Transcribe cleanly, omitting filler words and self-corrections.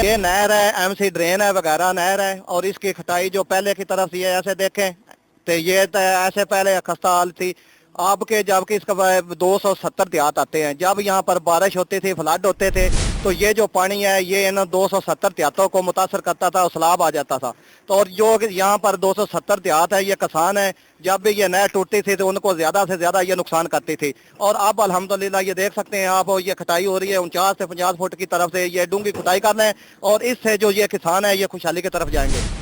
ये नहर है, एमसी ड्रेन है वगैरह नहर है, और इसकी खटाई जो पहले की तरफ ये ऐसे देखें तो ये तो ऐसे पहले खस्ता हाल थी। आपके जबकि इसका 270 देहात आते हैं, जब यहाँ पर बारिश होती थी, फ्लड होते थे, तो ये जो पानी है ये इन 270 देहातों को मुतासर करता था और सैलाब आ जाता था। तो और जो यहाँ पर 270 देहात है, ये किसान है, जब भी ये नहर टूटती थी तो उनको ज्यादा से ज्यादा ये नुकसान करती थी। और अब अल्हम्दुलिल्लाह ये देख सकते हैं आप, ये खटाई हो रही है, 49 से 50 फुट की तरफ से ये डूंगी खुदाई कर रहे हैं, और इससे जो ये किसान है ये खुशहाली की तरफ जाएंगे।